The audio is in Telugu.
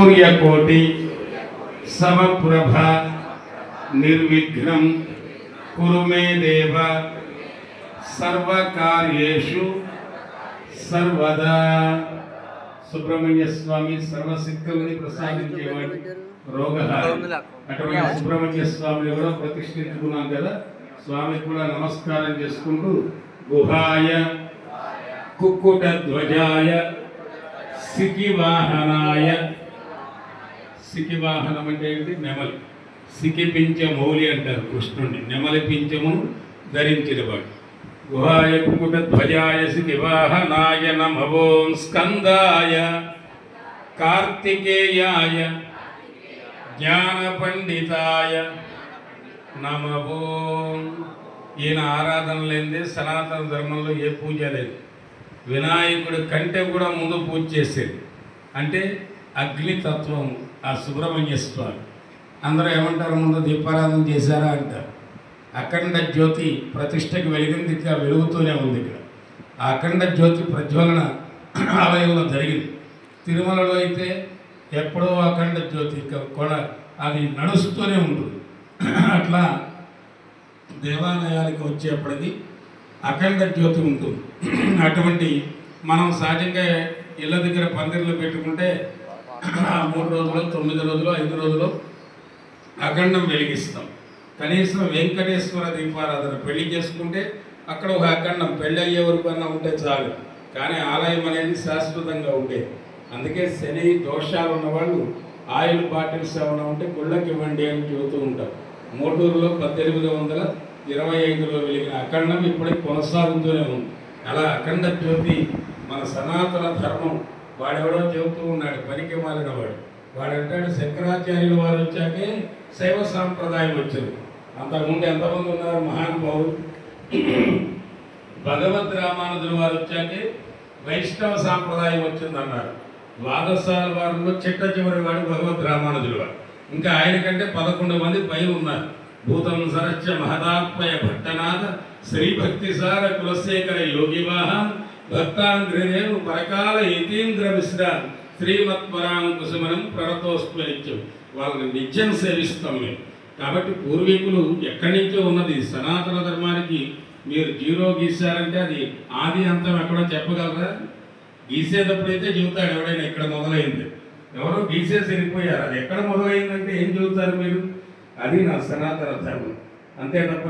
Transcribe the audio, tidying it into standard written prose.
सूर्यकोटि समप्रभ निर्विघ्नं कुरु मे देव सर्वकार्येषु सर्वदा। सुब्रह्मण्य स्वामी सर्वसिद्धुल्नि प्रसादिंచేవాడు రోగహారి అటువంటి సుబ్రహ్మణ్య స్వామిని కూడా ప్రతిష్ఠించుకున్నాం కదా. స్వామికి కూడా నమస్కారం చేసుకుంటూ గుహాయ కుక్కుట ధ్వజాయ సికివాహనాయ, సికివాహనం అంటే ఏంటి? నెమలి. సికిపించ మౌలి అంటారు కృష్ణుడిని, నెమలి పింఛమును ధరించినవాడు. గుహాయ కుక్కుట ధ్వజాయ సికివాహనాయ నమోం స్కందాయ కార్తికేయాయ జ్ఞాన పండితాయ నమోం. ఈయన ఆరాధన లేనిదే సనాతన ధర్మంలో ఏ పూజ లేదు. వినాయకుడి కంటే కూడా ముందు పూజ చేసేది అంటే అగ్నితత్వం ఆ సుబ్రహ్మణ్య స్వామి. అందరూ ఏమంటారు? ముందు దీపారాధన చేశారా అంటారు. అఖండ జ్యోతి ప్రతిష్టకి వెలిగింది, ఇంకా వెలుగుతూనే ఉంది. ఇక్కడ ఆ అఖండ జ్యోతి ప్రజ్వలన ఆలయంలో జరిగింది. తిరుమలలో అయితే ఎప్పుడో అఖండ జ్యోతి కొన అది నడుస్తూనే ఉంటుంది. అట్లా దేవాలయాలకు వచ్చేప్పటికి అఖండ జ్యోతి ఉంటుంది. అటువంటి మనం సహజంగా ఇళ్ళ దగ్గర పందిర్లు పెట్టుకుంటే 3 రోజులు 9 రోజులు 5 రోజులు అఖండం వెలిగిస్తాం. కనీసం వెంకటేశ్వర దీపారాధన పెళ్లి చేసుకుంటే అక్కడ ఒక అఖండం పెళ్ళి అయ్యే వరకు అన్నా ఉంటే చాలు. కానీ ఆలయం అనేది శాశ్వతంగా ఉండేది. అందుకే శని దోషాలు ఉన్నవాళ్ళు ఆయిల్ బాటిల్స్ ఏమైనా ఉంటే గుళ్ళకి ఇవ్వండి అని చెబుతూ ఉంటారు. మోటూరులో 1825లో వెలిగిన అఖండం ఇప్పటికి కొనసాగుతూనే ఉంది. అలా అఖండ జ్యోతి మన సనాతన ధర్మం. వాడెవడో చెబుతూ ఉన్నాడు, పనికి మాలిన వాడంటాడు శంకరాచార్యుల వారు వచ్చాకే శైవ సాంప్రదాయం వచ్చింది. అంతకుముందు ఎంతమంది ఉన్నారు మహానుభావులు? భగవద్ రామానుజుల వారు వచ్చాకే వైష్ణవ సాంప్రదాయం వచ్చిందన్నారు. ద్వాదశాల వారిలో చిట్ట చివరి వాడు భగవద్ రామానుజుల వారు. ఇంకా ఆయన కంటే 11 మంది పైన ఉన్నారు. భూతం సరస్య మహదాత్మయ భట్టనాథ శ్రీభక్తిసార కులశేఖర యోగివాహ భక్తాంధ్రదేవు పరకాల యతీంద్ర మిశ్ర శ్రీమత్పరాంకుశమనం ప్రణతోస్మ నిత్యం. వాళ్ళని నిత్యం సేవిస్తాం మేము. కాబట్టి పూర్వీకులు ఎక్కడి నుంచో ఉన్నది. సనాతన ధర్మానికి మీరు జీరో గీశారంటే అది ఆది అంతం ఎక్కడో చెప్పగలరా? గీసేటప్పుడైతే చెబుతాడు ఎవడైనా ఇక్కడ మొదలైంది. ఎవరో గీసేసి వెళ్ళిపోయారు. అది ఎక్కడ మొదలైందంటే ఏం చెబుతారు మీరు? అది నా సనాతన ధర్మం, అంతే తప్ప